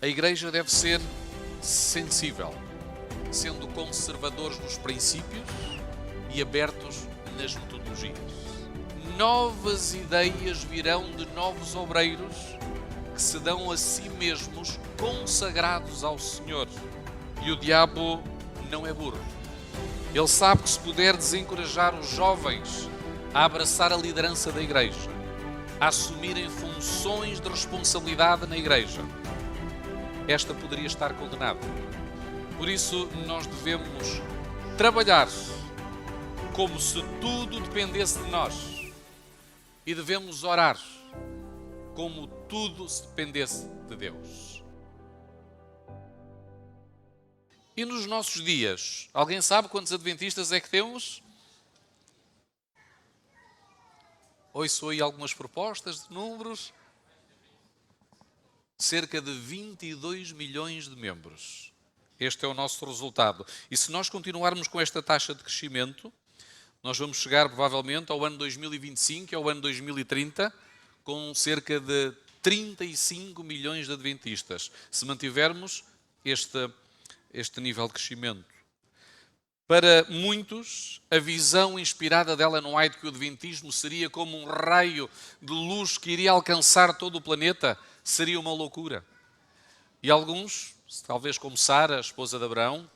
A Igreja deve ser sensível, sendo conservadores nos princípios e abertos nas metodologias. Novas ideias virão de novos obreiros que se dão a si mesmos consagrados ao Senhor. E o diabo não é burro. Ele sabe que se puder desencorajar os jovens a abraçar a liderança da Igreja, a assumirem funções de responsabilidade na Igreja, esta poderia estar condenada. Por isso, nós devemos trabalhar como se tudo dependesse de nós e devemos orar como tudo se dependesse de Deus. E nos nossos dias, alguém sabe quantos adventistas é que temos? Ouço aí algumas propostas de números. Cerca de 22 milhões de membros. Este é o nosso resultado. E se nós continuarmos com esta taxa de crescimento, nós vamos chegar provavelmente ao ano 2025 e ao ano 2030 com cerca de 35 milhões de adventistas, se mantivermos este nível de crescimento. Para muitos, a visão inspirada de Ellen White que o adventismo seria como um raio de luz que iria alcançar todo o planeta seria uma loucura. E alguns, talvez como Sara, a esposa de Abraão,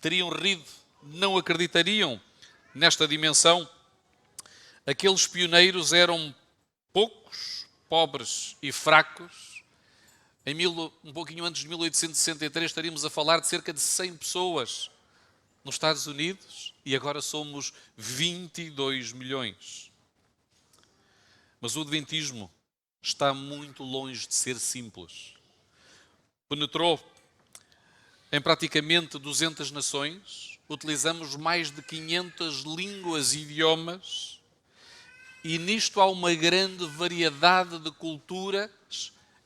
teriam rido, não acreditariam nesta dimensão. Aqueles pioneiros eram poucos, pobres e fracos. Um pouquinho antes de 1863 estaríamos a falar de cerca de 100 pessoas nos Estados Unidos e agora somos 22 milhões. Mas o adventismo está muito longe de ser simples. Penetrou em praticamente 200 nações, utilizamos mais de 500 línguas e idiomas, e nisto há uma grande variedade de culturas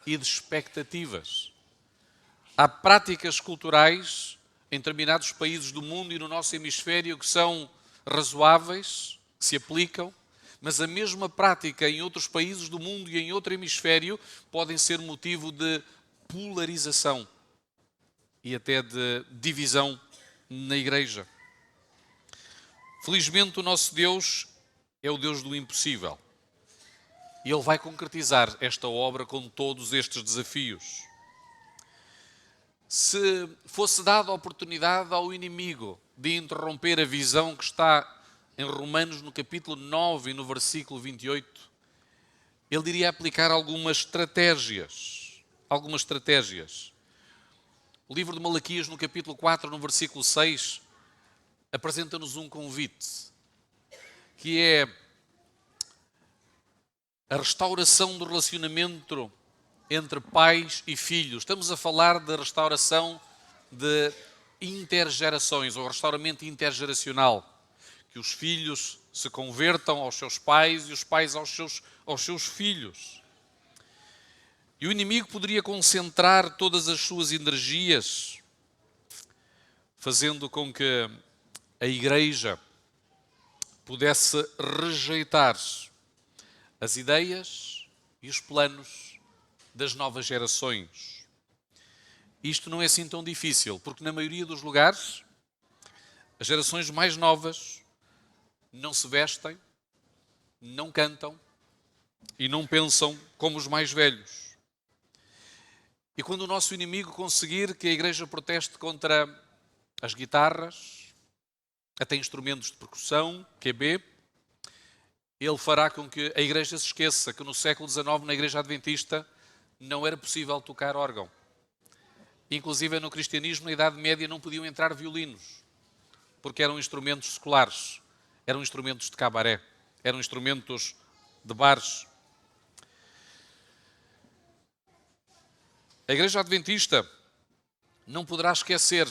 e de expectativas. Há práticas culturais em determinados países do mundo e no nosso hemisfério que são razoáveis, que se aplicam, mas a mesma prática em outros países do mundo e em outro hemisfério podem ser motivo de polarização e até de divisão na Igreja. Felizmente o nosso Deus é o Deus do impossível. E Ele vai concretizar esta obra com todos estes desafios. Se fosse dada a oportunidade ao inimigo de interromper a visão que está em Romanos, no capítulo 9 e no versículo 28, ele iria aplicar algumas estratégias. O livro de Malaquias, no capítulo 4, no versículo 6, apresenta-nos um convite, que é a restauração do relacionamento entre pais e filhos. Estamos a falar da restauração de intergerações, ou restauramento intergeracional. Que os filhos se convertam aos seus pais e os pais aos seus filhos. E o inimigo poderia concentrar todas as suas energias, fazendo com que a Igreja pudesse rejeitar as ideias e os planos das novas gerações. Isto não é assim tão difícil, porque na maioria dos lugares, as gerações mais novas não se vestem, não cantam e não pensam como os mais velhos. E quando o nosso inimigo conseguir que a Igreja proteste contra as guitarras, até instrumentos de percussão, QB, ele fará com que a Igreja se esqueça que no século XIX, na Igreja Adventista, não era possível tocar órgão. Inclusive no cristianismo, na Idade Média, não podiam entrar violinos, porque eram instrumentos seculares. Eram instrumentos de cabaré, eram instrumentos de bares. A Igreja Adventista não poderá esquecer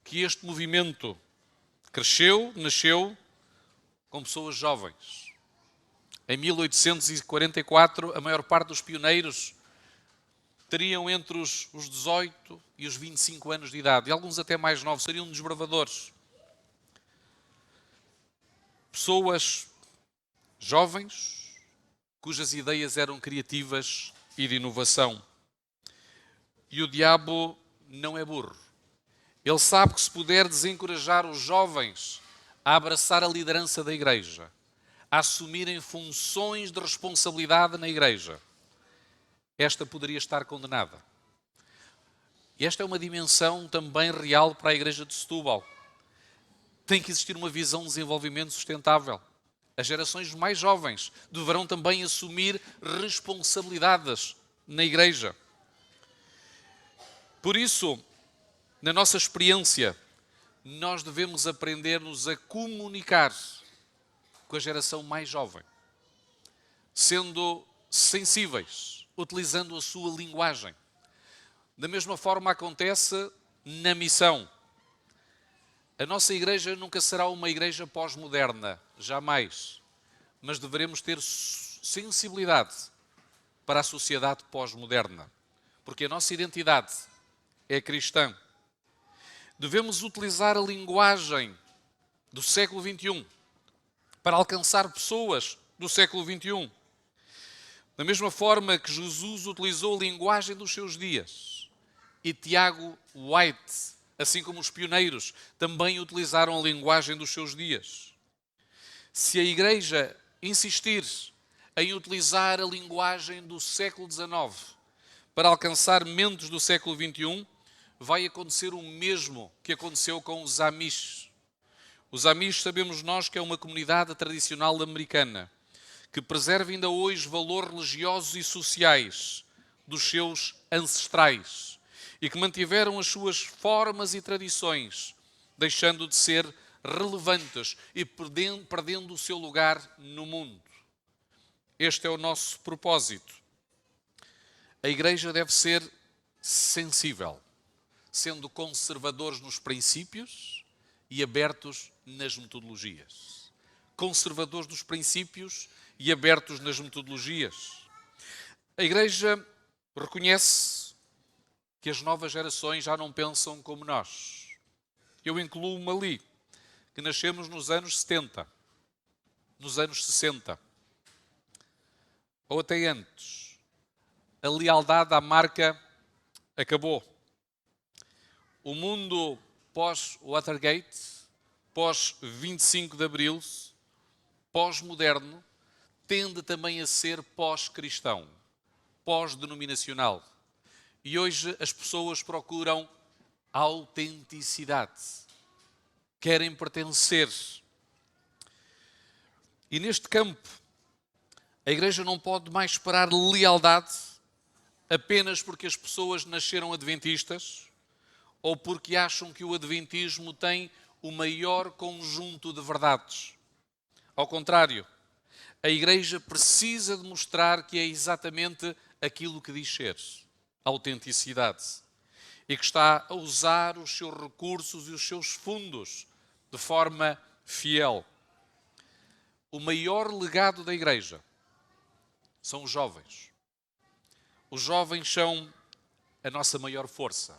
que este movimento nasceu com pessoas jovens. Em 1844, a maior parte dos pioneiros teriam entre os 18 e os 25 anos de idade, e alguns até mais novos, seriam desbravadores. Pessoas jovens, cujas ideias eram criativas e de inovação. E o diabo não é burro. Ele sabe que se puder desencorajar os jovens a abraçar a liderança da igreja, a assumirem funções de responsabilidade na igreja, esta poderia estar condenada. E esta é uma dimensão também real para a igreja de Setúbal. Tem que existir uma visão de desenvolvimento sustentável. As gerações mais jovens deverão também assumir responsabilidades na igreja. Por isso, na nossa experiência, nós devemos aprender-nos a comunicar com a geração mais jovem, sendo sensíveis, utilizando a sua linguagem. Da mesma forma acontece na missão. A nossa igreja nunca será uma igreja pós-moderna, jamais. Mas deveremos ter sensibilidade para a sociedade pós-moderna, porque a nossa identidade é cristã. Devemos utilizar a linguagem do século XXI para alcançar pessoas do século XXI. Da mesma forma que Jesus utilizou a linguagem dos seus dias e Tiago White, assim como os pioneiros, também utilizaram a linguagem dos seus dias. Se a Igreja insistir em utilizar a linguagem do século XIX para alcançar mentes do século XXI, vai acontecer o mesmo que aconteceu com os Amish. Os Amish, sabemos nós, que é uma comunidade tradicional americana que preserva ainda hoje valores religiosos e sociais dos seus ancestrais e que mantiveram as suas formas e tradições, deixando de ser relevantes e perdendo o seu lugar no mundo. Este é o nosso propósito. A Igreja deve ser sensível, sendo conservadores nos princípios e abertos nas metodologias. Conservadores nos princípios e abertos nas metodologias. A Igreja reconhece que as novas gerações já não pensam como nós. Eu incluo-me ali, que nascemos nos anos 70, nos anos 60, ou até antes. A lealdade à marca acabou. O mundo pós-Watergate, pós-25 de Abril, pós-moderno, tende também a ser pós-cristão, pós-denominacional. E hoje as pessoas procuram autenticidade, querem pertencer. E neste campo, a Igreja não pode mais esperar lealdade apenas porque as pessoas nasceram adventistas ou porque acham que o adventismo tem o maior conjunto de verdades. Ao contrário, a Igreja precisa de mostrar que é exatamente aquilo que diz ser, autenticidade, e que está a usar os seus recursos e os seus fundos de forma fiel. O maior legado da Igreja são os jovens. Os jovens são a nossa maior força.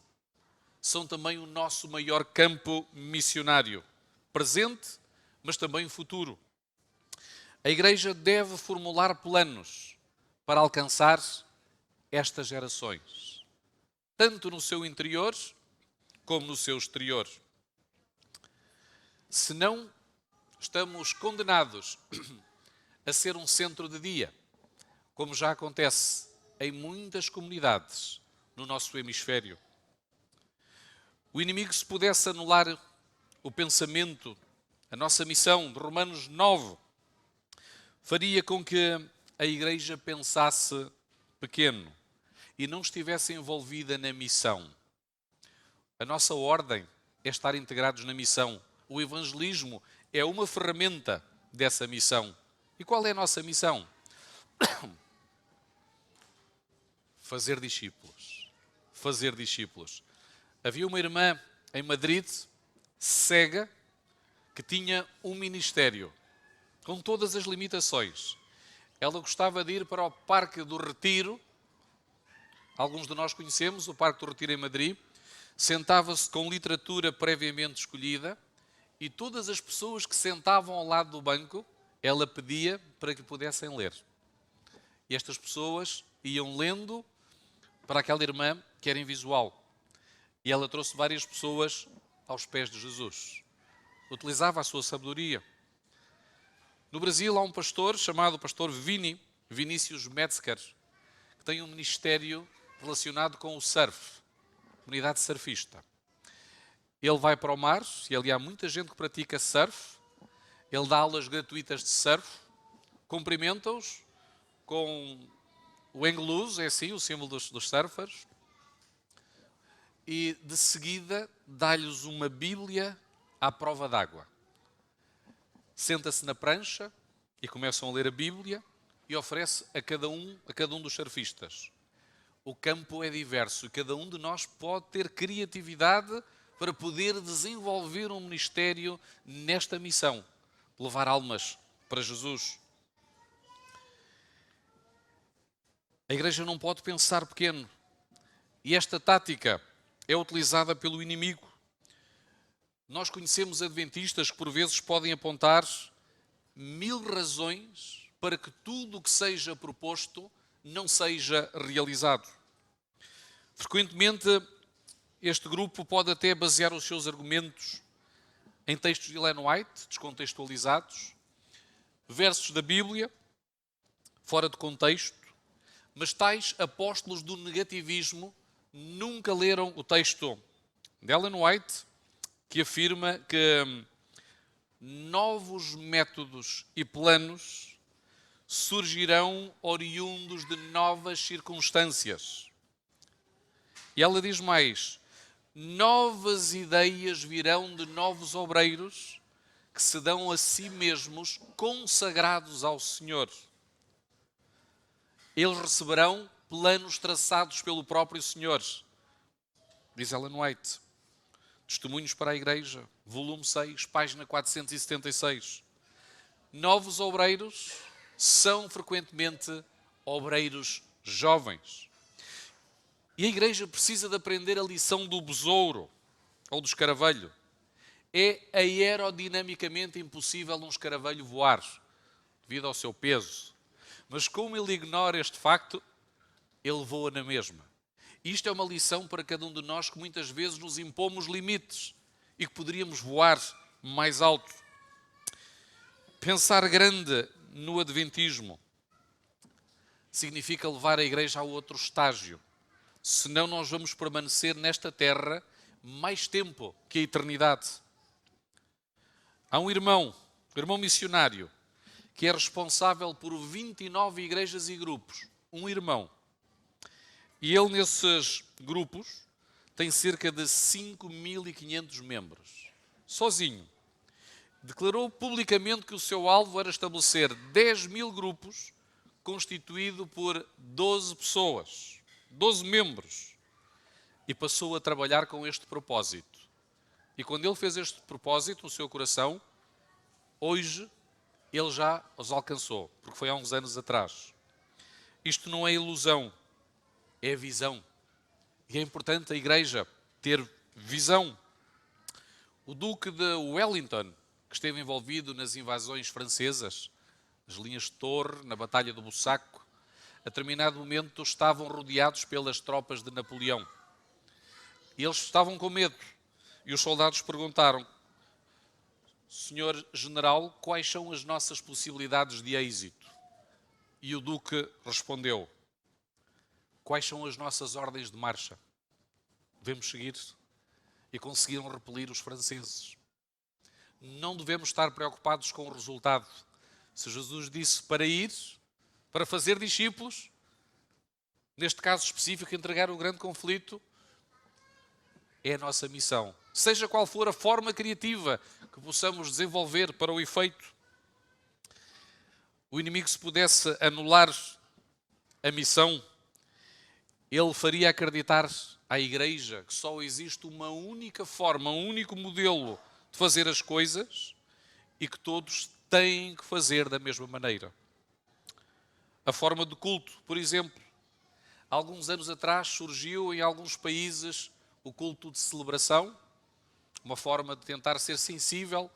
São também o nosso maior campo missionário, presente, mas também futuro. A Igreja deve formular planos para alcançar estas gerações, tanto no seu interior como no seu exterior. Senão, estamos condenados a ser um centro de dia, como já acontece em muitas comunidades no nosso hemisfério. O inimigo, se pudesse anular o pensamento, a nossa missão de Romanos 9, faria com que a Igreja pensasse pequeno e não estivesse envolvida na missão. A nossa ordem é estar integrados na missão. O evangelismo é uma ferramenta dessa missão. E qual é a nossa missão? Fazer discípulos. Fazer discípulos. Havia uma irmã em Madrid, cega, que tinha um ministério, com todas as limitações. Ela gostava de ir para o Parque do Retiro. Alguns de nós conhecemos o Parque do Retiro em Madrid. Sentava-se com literatura previamente escolhida e todas as pessoas que sentavam ao lado do banco, ela pedia para que pudessem ler. E estas pessoas iam lendo para aquela irmã, que que era invisual. E ela trouxe várias pessoas aos pés de Jesus. Utilizava a sua sabedoria. No Brasil há um pastor chamado pastor Vinícius Metzger, que tem um ministério relacionado com o surf, comunidade surfista. Ele vai para o mar, e ali há muita gente que pratica surf, ele dá aulas gratuitas de surf, cumprimenta-os com o hang loose, é assim, o símbolo dos surfers, e de seguida dá-lhes uma Bíblia à prova d'água. Senta-se na prancha e começam a ler a Bíblia e oferece a cada um dos surfistas. O campo é diverso e cada um de nós pode ter criatividade para poder desenvolver um ministério nesta missão, levar almas para Jesus. A igreja não pode pensar pequeno. E esta tática é utilizada pelo inimigo. Nós conhecemos adventistas que por vezes podem apontar 1000 razões para que tudo o que seja proposto não seja realizado. Frequentemente, este grupo pode até basear os seus argumentos em textos de Ellen White, descontextualizados, versos da Bíblia, fora de contexto, mas tais apóstolos do negativismo nunca leram o texto de Ellen White, que afirma que novos métodos e planos surgirão oriundos de novas circunstâncias. E ela diz mais: novas ideias virão de novos obreiros que se dão a si mesmos consagrados ao Senhor. Eles receberão planos traçados pelo próprio Senhor. Diz Ellen White. Testemunhos para a Igreja, volume 6, página 476. Novos obreiros são frequentemente obreiros jovens. E a Igreja precisa de aprender a lição do besouro ou do escaravelho. É aerodinamicamente impossível um escaravelho voar, devido ao seu peso. Mas como ele ignora este facto, ele voa na mesma. Isto é uma lição para cada um de nós que muitas vezes nos impomos limites e que poderíamos voar mais alto. Pensar grande no adventismo significa levar a igreja a outro estágio. Senão nós vamos permanecer nesta terra mais tempo que a eternidade. Há um irmão missionário, que é responsável por 29 igrejas e grupos. Um irmão. E ele, nesses grupos, tem cerca de 5.500 membros. Sozinho. Declarou publicamente que o seu alvo era estabelecer 10.000 grupos, constituído por 12 pessoas, 12 membros. E passou a trabalhar com este propósito. E quando ele fez este propósito no seu coração, hoje ele já os alcançou, porque foi há uns anos atrás. Isto não é ilusão. É visão. E é importante a Igreja ter visão. O Duque de Wellington, que esteve envolvido nas invasões francesas, nas linhas de Torre, na Batalha do Bussaco, a determinado momento estavam rodeados pelas tropas de Napoleão. E eles estavam com medo. E os soldados perguntaram: Senhor General, quais são as nossas possibilidades de êxito? E o Duque respondeu: quais são as nossas ordens de marcha? Devemos seguir. E conseguiram repelir os franceses. Não devemos estar preocupados com o resultado. Se Jesus disse para ir, para fazer discípulos, neste caso específico, entregar o grande conflito, é a nossa missão. Seja qual for a forma criativa que possamos desenvolver para o efeito. O inimigo, se pudesse anular a missão, ele faria acreditar à Igreja que só existe uma única forma, um único modelo de fazer as coisas e que todos têm que fazer da mesma maneira. A forma de culto, por exemplo. Alguns anos atrás surgiu em alguns países o culto de celebração, uma forma de tentar ser sensível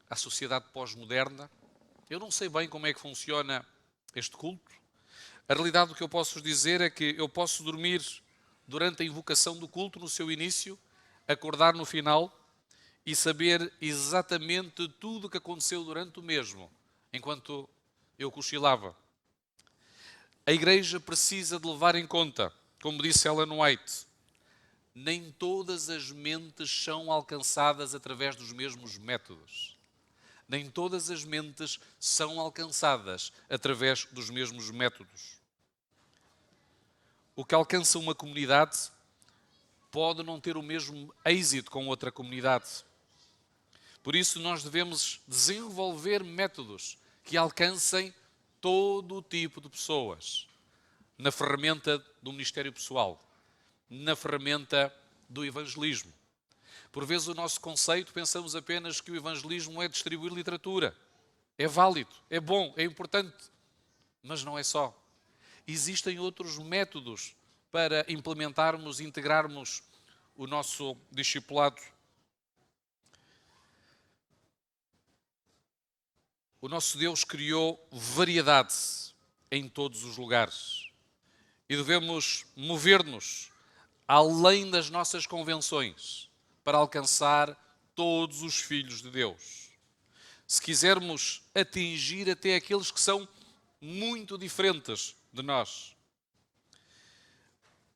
à sociedade pós-moderna. Eu não sei bem como é que funciona este culto. A realidade do que eu posso vos dizer é que eu posso dormir durante a invocação do culto, no seu início, acordar no final e saber exatamente tudo o que aconteceu durante o mesmo, enquanto eu cochilava. A Igreja precisa de levar em conta, como disse Ellen White, nem todas as mentes são alcançadas através dos mesmos métodos. Nem todas as mentes são alcançadas através dos mesmos métodos. O que alcança uma comunidade pode não ter o mesmo êxito com outra comunidade. Por isso, nós devemos desenvolver métodos que alcancem todo o tipo de pessoas. Na ferramenta do ministério pessoal, na ferramenta do evangelismo. Por vezes o nosso conceito, pensamos apenas que o evangelismo é distribuir literatura. É válido, é bom, é importante, mas não é só. Existem outros métodos para implementarmos, integrarmos o nosso discipulado. O nosso Deus criou variedade em todos os lugares e devemos mover-nos além das nossas convenções para alcançar todos os filhos de Deus. Se quisermos atingir até aqueles que são muito diferentes de nós.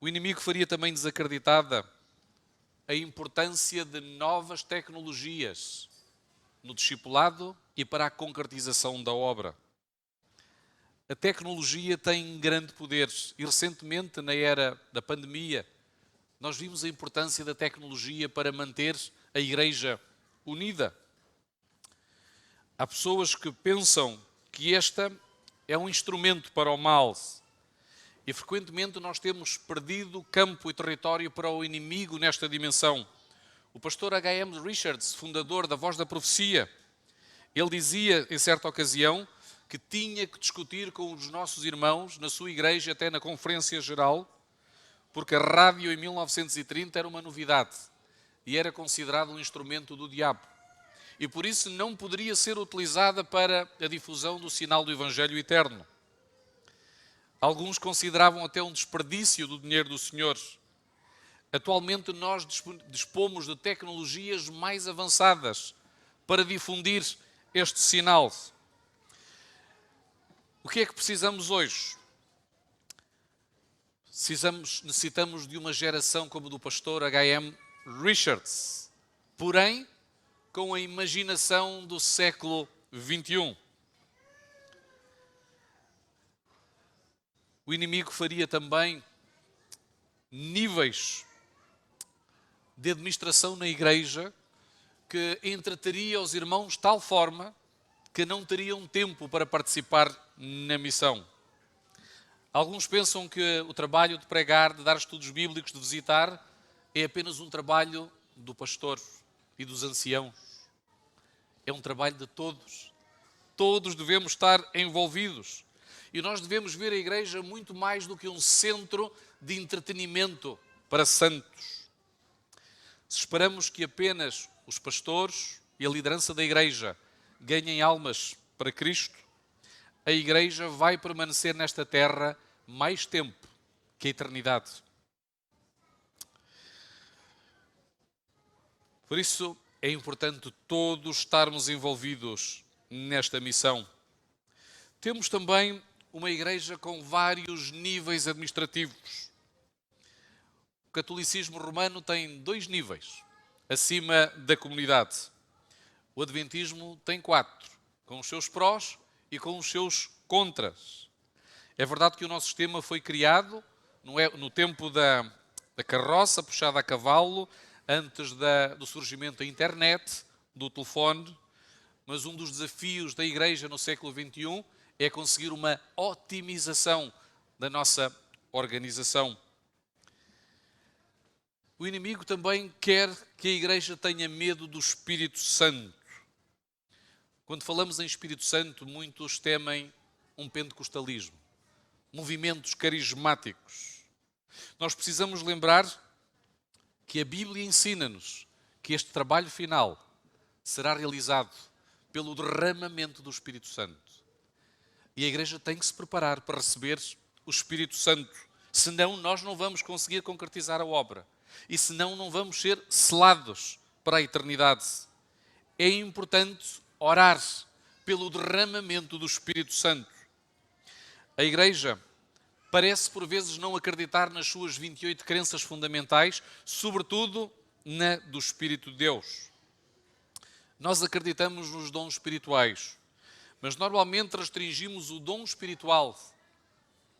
O inimigo faria também desacreditada a importância de novas tecnologias no discipulado e para a concretização da obra. A tecnologia tem grande poder e recentemente, na era da pandemia, nós vimos a importância da tecnologia para manter a Igreja unida. Há pessoas que pensam que esta é um instrumento para o mal e frequentemente nós temos perdido campo e território para o inimigo nesta dimensão. O pastor H.M. Richards, fundador da Voz da Profecia, ele dizia em certa ocasião que tinha que discutir com os nossos irmãos na sua igreja, até na Conferência Geral, porque a rádio em 1930 era uma novidade e era considerado um instrumento do diabo. E por isso não poderia ser utilizada para a difusão do sinal do Evangelho eterno. Alguns consideravam até um desperdício do dinheiro do Senhor. Atualmente nós dispomos de tecnologias mais avançadas para difundir este sinal. O que é que precisamos hoje? Necessitamos de uma geração como do pastor H.M. Richards, porém com a imaginação do século XXI. O inimigo faria também níveis de administração na igreja que entreteria os irmãos de tal forma que não teriam tempo para participar na missão. Alguns pensam que o trabalho de pregar, de dar estudos bíblicos, de visitar, é apenas um trabalho do pastor e dos anciãos. É um trabalho de todos. Todos devemos estar envolvidos. E nós devemos ver a igreja muito mais do que um centro de entretenimento para santos. Se esperamos que apenas os pastores e a liderança da igreja ganhem almas para Cristo, a igreja vai permanecer nesta terra mais tempo que a eternidade. Por isso é importante todos estarmos envolvidos nesta missão. Temos também uma igreja com vários níveis administrativos. O catolicismo romano tem 2 níveis acima da comunidade. O adventismo tem 4, com os seus prós e com os seus contras. É verdade que o nosso sistema foi criado no tempo da carroça puxada a cavalo, antes do surgimento da internet, do telefone, mas um dos desafios da Igreja no século XXI é conseguir uma otimização da nossa organização. O inimigo também quer que a Igreja tenha medo do Espírito Santo. Quando falamos em Espírito Santo, muitos temem um pentecostalismo, movimentos carismáticos. Nós precisamos lembrar que a Bíblia ensina-nos que este trabalho final será realizado pelo derramamento do Espírito Santo. E a Igreja tem que se preparar para receber o Espírito Santo, senão nós não vamos conseguir concretizar a obra. E senão não vamos ser selados para a eternidade. É importante orar pelo derramamento do Espírito Santo. A Igreja parece por vezes não acreditar nas suas 28 crenças fundamentais, sobretudo na do Espírito de Deus. Nós acreditamos nos dons espirituais, mas normalmente restringimos o dom espiritual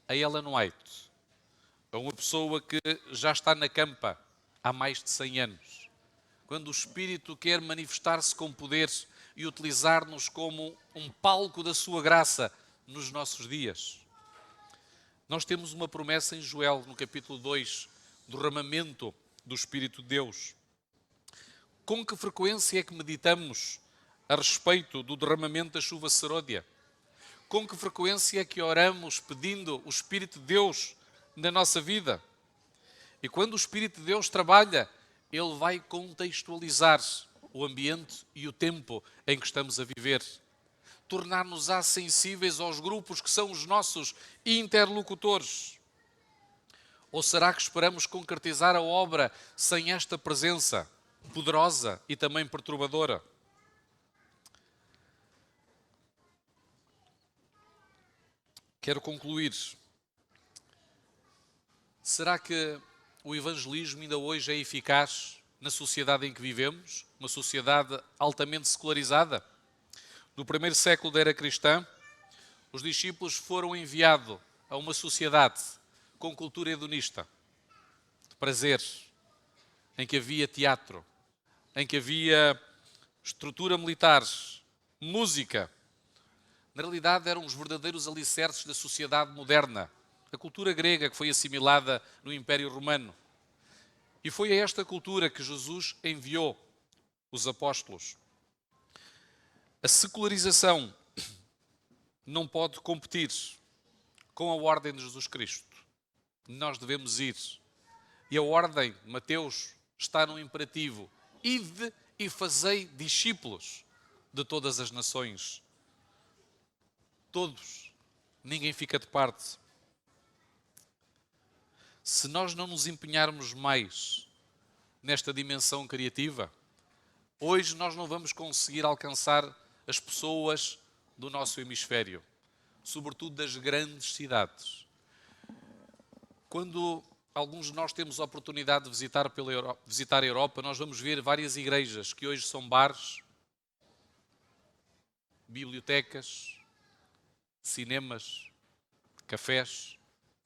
a Ellen White, a uma pessoa que já está na campa há mais de 100 anos. Quando o Espírito quer manifestar-se com poder e utilizar-nos como um palco da sua graça nos nossos dias. Nós temos uma promessa em Joel, no capítulo 2, do derramamento do Espírito de Deus. Com que frequência é que meditamos a respeito do derramamento da chuva seródia? Com que frequência é que oramos pedindo o Espírito de Deus na nossa vida? E quando o Espírito de Deus trabalha, Ele vai contextualizar o ambiente e o tempo em que estamos a viver. Tornar-nos-á sensíveis aos grupos que são os nossos interlocutores. Ou será que esperamos concretizar a obra sem esta presença poderosa e também perturbadora? Quero concluir. Será que o evangelismo ainda hoje é eficaz na sociedade em que vivemos? Uma sociedade altamente secularizada? No primeiro século da era cristã, os discípulos foram enviados a uma sociedade com cultura hedonista, de prazer, em que havia teatro, em que havia estrutura militar, música. Na realidade, eram os verdadeiros alicerces da sociedade moderna. A cultura grega que foi assimilada no Império Romano. E foi a esta cultura que Jesus enviou os apóstolos. A secularização não pode competir com a ordem de Jesus Cristo. Nós devemos ir. E a ordem, Mateus, está no imperativo: ide e fazei discípulos de todas as nações. Todos. Ninguém fica de parte. Se nós não nos empenharmos mais nesta dimensão criativa, hoje nós não vamos conseguir alcançar as pessoas do nosso hemisfério, sobretudo das grandes cidades. Quando alguns de nós temos a oportunidade de visitar a Europa, nós vamos ver várias igrejas que hoje são bares, bibliotecas, cinemas, cafés,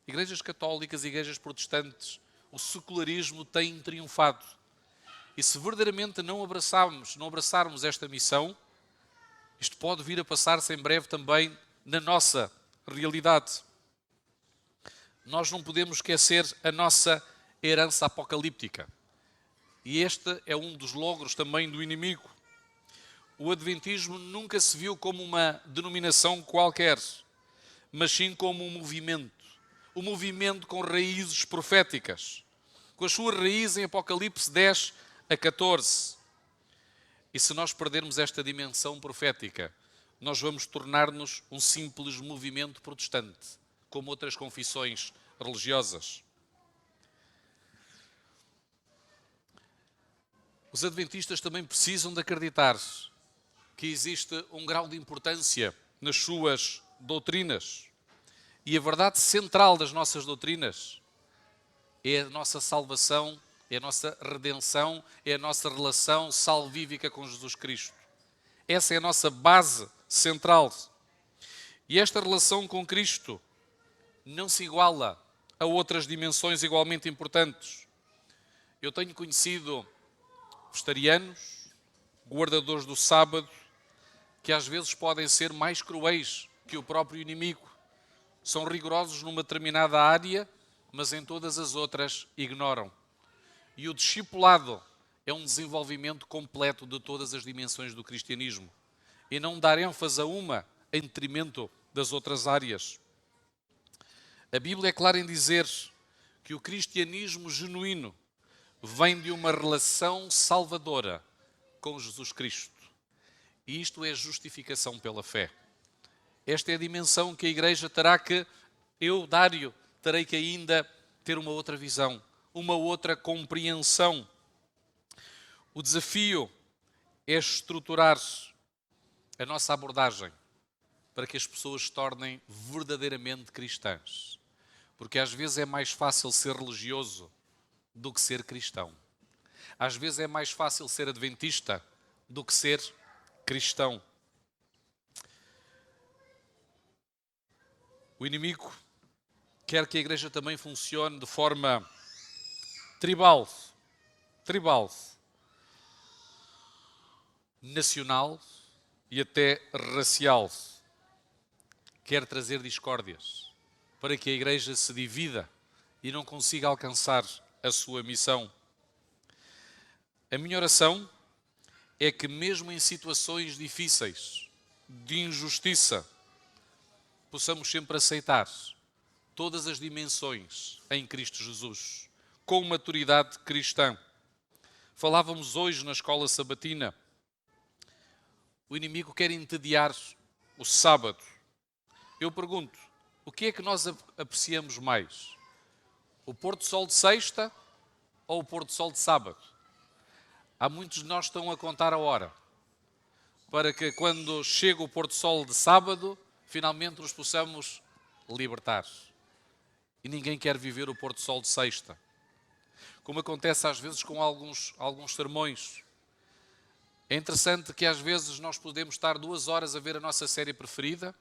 igrejas católicas, igrejas protestantes. O secularismo tem triunfado. E se verdadeiramente não abraçarmos esta missão, isto pode vir a passar-se em breve também na nossa realidade. Nós não podemos esquecer a nossa herança apocalíptica. E este é um dos logros também do inimigo. O Adventismo nunca se viu como uma denominação qualquer, mas sim como um movimento. Um movimento com raízes proféticas, com as suas raízes em Apocalipse 10 a 14. E se nós perdermos esta dimensão profética, nós vamos tornar-nos um simples movimento protestante, como outras confissões religiosas. Os adventistas também precisam de acreditar que existe um grau de importância nas suas doutrinas. E a verdade central das nossas doutrinas é a nossa salvação, é a nossa redenção, é a nossa relação salvífica com Jesus Cristo. Essa é a nossa base central. E esta relação com Cristo não se iguala a outras dimensões igualmente importantes. Eu tenho conhecido vegetarianos, guardadores do sábado, que às vezes podem ser mais cruéis que o próprio inimigo. São rigorosos numa determinada área, mas em todas as outras ignoram. E o discipulado é um desenvolvimento completo de todas as dimensões do cristianismo. E não dar ênfase a uma em detrimento das outras áreas. A Bíblia é clara em dizer que o cristianismo genuíno vem de uma relação salvadora com Jesus Cristo. E isto é justificação pela fé. Esta é a dimensão que a Igreja terá que, eu, Dário, terei que ainda ter uma outra visão, uma outra compreensão. O desafio é estruturar a nossa abordagem para que as pessoas se tornem verdadeiramente cristãs. Porque às vezes é mais fácil ser religioso do que ser cristão. Às vezes é mais fácil ser adventista do que ser cristão. O inimigo quer que a igreja também funcione de forma tribal, nacional e até racial. Quer trazer discórdias para que a igreja se divida e não consiga alcançar a sua missão. A minha oração é que mesmo em situações difíceis, de injustiça, possamos sempre aceitar todas as dimensões em Cristo Jesus, com maturidade cristã. Falávamos hoje na escola sabatina, o inimigo quer entediar o sábado. Eu pergunto, o que é que nós apreciamos mais? O pôr do sol de sexta ou o pôr do sol de sábado? Há muitos de nós que estão a contar a hora para que quando chega o pôr do sol de sábado, finalmente nos possamos libertar. E ninguém quer viver o pôr do sol de sexta. Como acontece às vezes com alguns sermões. É interessante que às vezes nós podemos estar 2 horas a ver a nossa série preferida,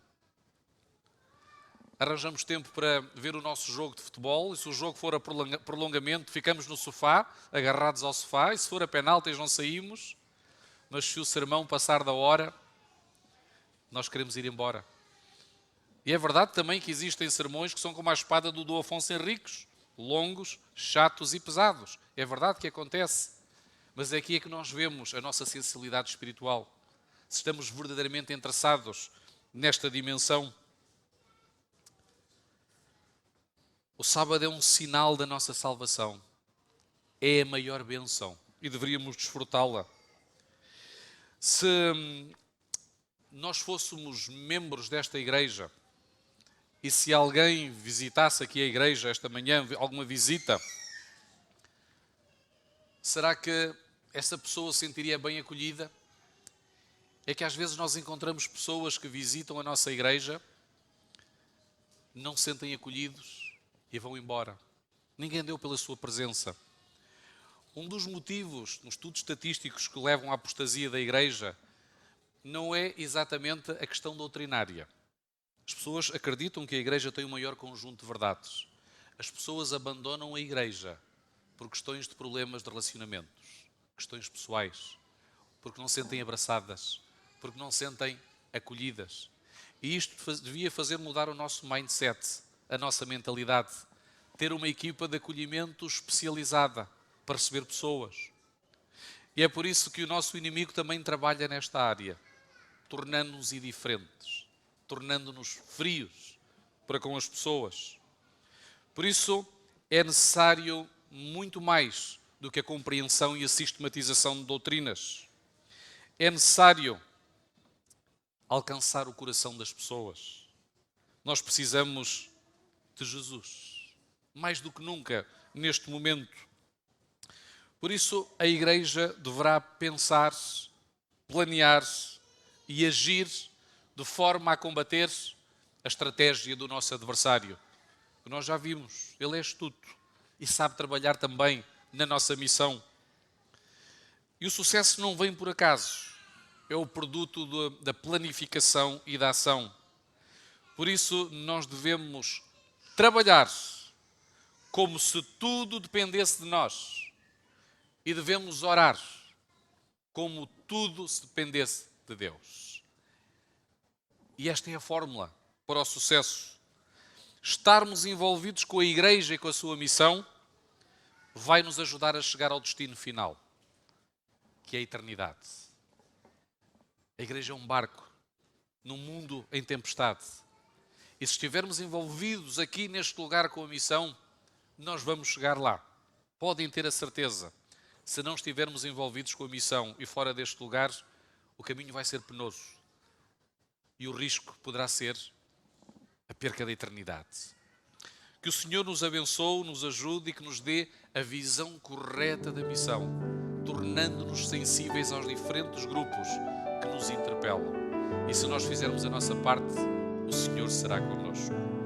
arranjamos tempo para ver o nosso jogo de futebol, e se o jogo for a prolongamento, ficamos no sofá, agarrados ao sofá, e se for a penaltis não saímos, mas se o sermão passar da hora, nós queremos ir embora. E é verdade também que existem sermões que são como a espada do Dom Afonso Henriques, longos, chatos e pesados. É verdade que acontece, mas é aqui é que nós vemos a nossa sensibilidade espiritual, se estamos verdadeiramente interessados nesta dimensão. O sábado é um sinal da nossa salvação. É a maior bênção e deveríamos desfrutá-la. Se nós fôssemos membros desta igreja e se alguém visitasse aqui a igreja esta manhã, alguma visita, será que essa pessoa se sentiria bem acolhida? É que às vezes nós encontramos pessoas que visitam a nossa igreja, não se sentem acolhidos e vão embora. Ninguém deu pela sua presença. Um dos motivos nos estudos estatísticos que levam à apostasia da igreja não é exatamente a questão doutrinária. As pessoas acreditam que a igreja tem o maior conjunto de verdades. As pessoas abandonam a igreja por questões de problemas de relacionamentos, questões pessoais, porque não se sentem abraçadas, porque não se sentem acolhidas. E isto devia fazer mudar o nosso mindset, a nossa mentalidade. Ter uma equipa de acolhimento especializada para receber pessoas. E é por isso que o nosso inimigo também trabalha nesta área, tornando-nos indiferentes, tornando-nos frios para com as pessoas. Por isso é necessário muito mais do que a compreensão e a sistematização de doutrinas. É necessário alcançar o coração das pessoas. Nós precisamos de Jesus, mais do que nunca neste momento. Por isso a igreja deverá pensar, planear e agir de forma a combater a estratégia do nosso adversário. Nós já vimos, ele é astuto e sabe trabalhar também na nossa missão. E o sucesso não vem por acaso, é o produto da planificação e da ação. Por isso nós devemos trabalhar como se tudo dependesse de nós e devemos orar como tudo se dependesse de Deus. E esta é a fórmula para o sucesso. Estarmos envolvidos com a igreja e com a sua missão vai nos ajudar a chegar ao destino final, que é a eternidade. A igreja é um barco num mundo em tempestade. E se estivermos envolvidos aqui neste lugar com a missão, nós vamos chegar lá. Podem ter a certeza. Se não estivermos envolvidos com a missão e fora deste lugar, o caminho vai ser penoso. E o risco poderá ser a perca da eternidade. Que o Senhor nos abençoe, nos ajude e que nos dê a visão correta da missão, tornando-nos sensíveis aos diferentes grupos que nos interpelam. E se nós fizermos a nossa parte, o Senhor será connosco.